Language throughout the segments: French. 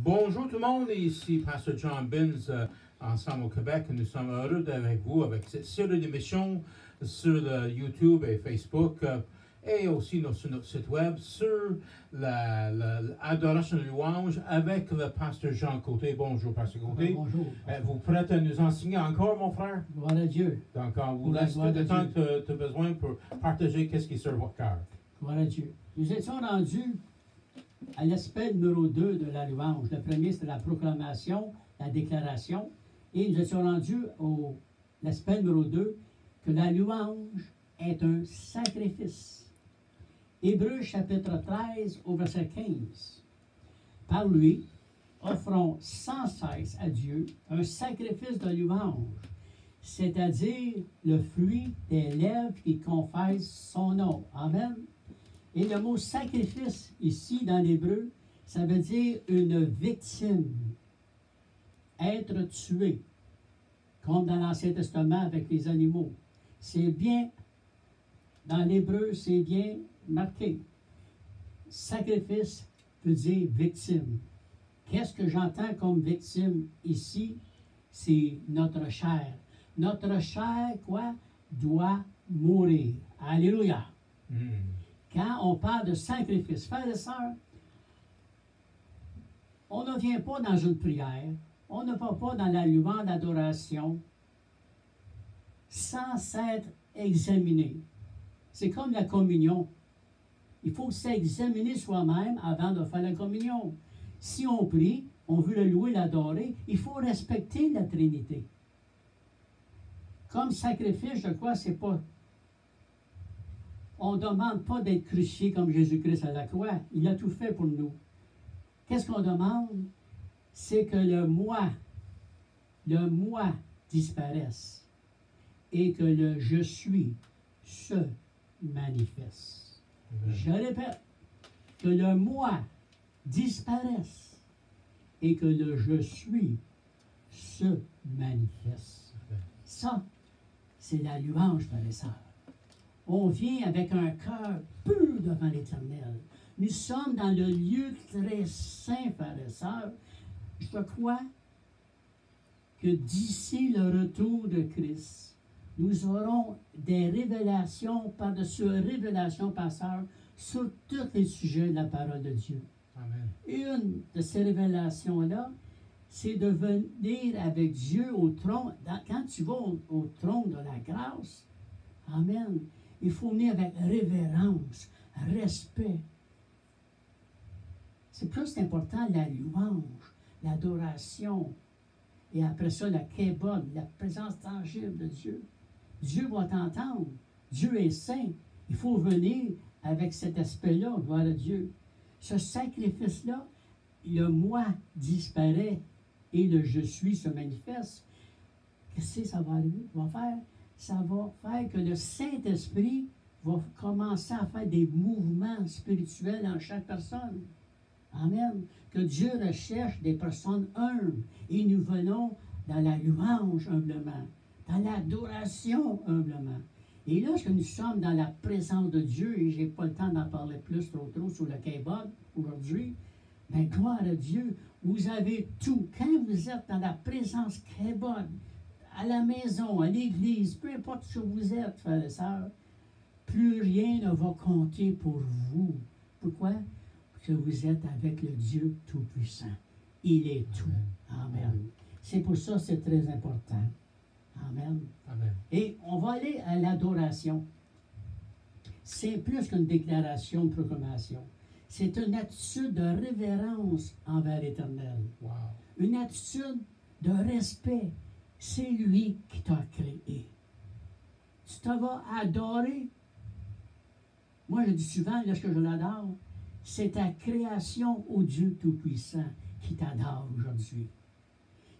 Bonjour tout le monde, ici Pasteur John Binns, ensemble au Québec. Nous sommes heureux d'être avec vous avec cette série d'émissions sur le YouTube et Facebook et aussi sur notre site web sur l'adoration de louange avec le Pasteur Jean Côté. Bonjour Pasteur Côté. Bonjour. Vous prêtez à nous enseigner encore, mon frère? Gloire à Dieu. Donc, on vous laisse tout le temps que tu as besoin pour partager qu'est-ce qui est sur votre cœur. Gloire à Dieu. Nous étions rendus à l'aspect numéro 2 de la louange. Le premier, c'était la proclamation, la déclaration. Et nous étions rendus au l'aspect numéro 2, que la louange est un sacrifice. Hébreux chapitre 13 au verset 15. Par lui, offrons sans cesse à Dieu un sacrifice de louange, c'est-à-dire le fruit des lèvres qui confessent son nom. Amen. Et le mot sacrifice, ici, dans l'hébreu, ça veut dire une victime. Être tué. Comme dans l'Ancien Testament avec les animaux. C'est bien, dans l'hébreu, c'est bien marqué. Sacrifice veut dire victime. Qu'est-ce que j'entends comme victime ici? C'est notre chair. Notre chair, quoi? Doit mourir. Alléluia. Quand on parle de sacrifice, frères et sœurs, on ne vient pas dans une prière, on ne va pas dans la louange d'adoration sans s'être examiné. C'est comme la communion. Il faut s'examiner soi-même avant de faire la communion. Si on prie, on veut le louer, l'adorer, il faut respecter la Trinité. Comme sacrifice, je crois, c'est pas... On ne demande pas d'être crucifié comme Jésus-Christ à la croix. Il a tout fait pour nous. Qu'est-ce qu'on demande? C'est que le moi disparaisse et que le je suis se manifeste. Je répète, que le moi disparaisse et que le je suis se manifeste. Ça, c'est la louange, frères et sœurs. On vient avec un cœur pur devant l'Éternel. Nous sommes dans le lieu très saint, frères et sœurs. Je crois que d'ici le retour de Christ, nous aurons des révélations par-dessus révélations, pasteur, sur tous les sujets de la parole de Dieu. Amen. Une de ces révélations-là, c'est de venir avec Dieu au trône. Quand tu vas au trône de la grâce, amen, il faut venir avec révérence, respect. C'est plus important la louange, l'adoration, et après ça, la kébod, la présence tangible de Dieu. Dieu va t'entendre. Dieu est saint. Il faut venir avec cet aspect-là, gloire à Dieu. Ce sacrifice-là, le moi disparaît et le je suis se manifeste. Qu'est-ce que ça va arriver? Va faire? Ça va faire que le Saint-Esprit va commencer à faire des mouvements spirituels en chaque personne. Amen. Que Dieu recherche des personnes humbles. Et nous venons dans la louange humblement, dans l'adoration humblement. Et lorsque nous sommes dans la présence de Dieu, et je n'ai pas le temps d'en parler plus trop sur le kébod aujourd'hui, mais gloire à Dieu, vous avez tout. Quand vous êtes dans la présence kébod, à la maison, à l'église, peu importe où vous êtes, frères et sœurs, plus rien ne va compter pour vous. Pourquoi? Parce que vous êtes avec le Dieu Tout-Puissant. Il est tout. Amen. C'est pour ça que c'est très important. Amen. Amen. Et on va aller à l'adoration. C'est plus qu'une déclaration, une proclamation. C'est une attitude de révérence envers l'Éternel. Wow. Une attitude de respect. C'est lui qui t'a créé. Tu te vas adorer. Moi, je dis souvent, lorsque je l'adore, c'est ta création au Dieu Tout-Puissant qui t'adore aujourd'hui.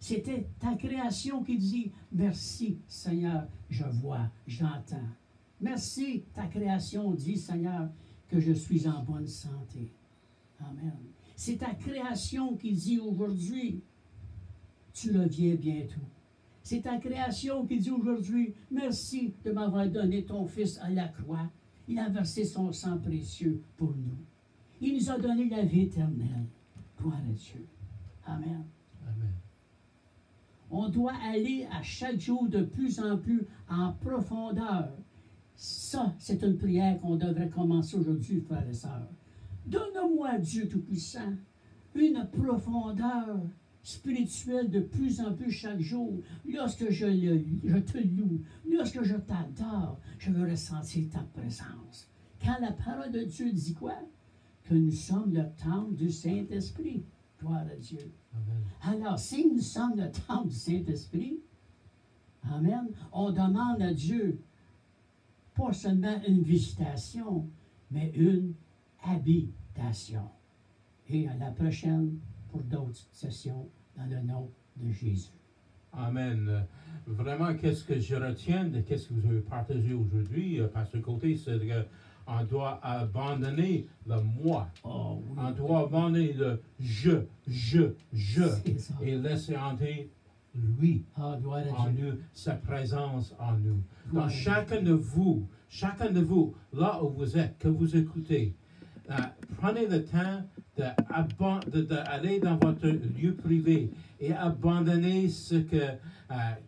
C'était ta création qui dit « Merci, Seigneur, je vois, j'entends. » Merci, ta création dit « Seigneur, que je suis en bonne santé. » Amen. C'est ta création qui dit aujourd'hui « Tu reviens bientôt. » C'est ta création qui dit aujourd'hui « Merci de m'avoir donné ton Fils à la croix. Il a versé son sang précieux pour nous. Il nous a donné la vie éternelle. » Gloire à Dieu. Amen. Amen. On doit aller à chaque jour de plus en plus en profondeur. Ça, c'est une prière qu'on devrait commencer aujourd'hui, frères et sœurs. Donne-moi, Dieu Tout-Puissant, une profondeur spirituelle de plus en plus chaque jour. Lorsque je te loue, lorsque je t'adore, je veux ressentir ta présence. Quand la parole de Dieu dit quoi? Que nous sommes le temple du Saint-Esprit. Gloire à Dieu. Amen. Alors, si nous sommes le temple du Saint-Esprit, amen, on demande à Dieu pas seulement une visitation, mais une habitation. Et à la prochaine pour d'autres sessions dans le nom de Jésus. Amen. Vraiment, qu'est-ce que je retiens de qu'est-ce que vous avez partagé aujourd'hui, Pasteur Côté, c'est qu'on doit abandonner le moi. Oh, oui. On doit abandonner le je, C'est ça. et laisser entrer lui Ah, gloire à en Dieu. nous, sa présence en nous. Gloire Dans à chacun de vous, là où vous êtes, que vous écoutez, prenez le temps d'aller dans votre lieu privé et abandonner ce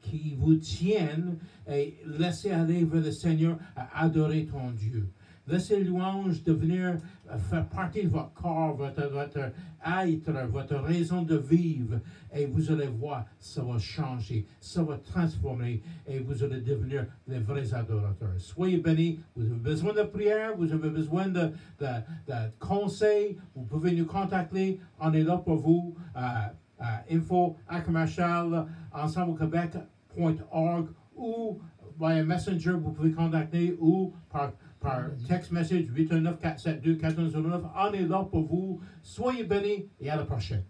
qui vous tienne et laissez aller vers le Seigneur à adorer ton Dieu. Laissez louange devenir, faire partie de votre corps, votre être, votre raison de vivre. Et vous allez voir, ça va changer, ça va transformer et vous allez devenir les vrais adorateurs. Soyez bénis. Vous avez besoin de prière, vous avez besoin de conseils, vous pouvez nous contacter. On est là pour vous. info@commercial ensemblequebec.org ou by Messenger, vous pouvez contacter ou par text message 819-472-4109. On est là pour vous. Soyez bénis et à la prochaine.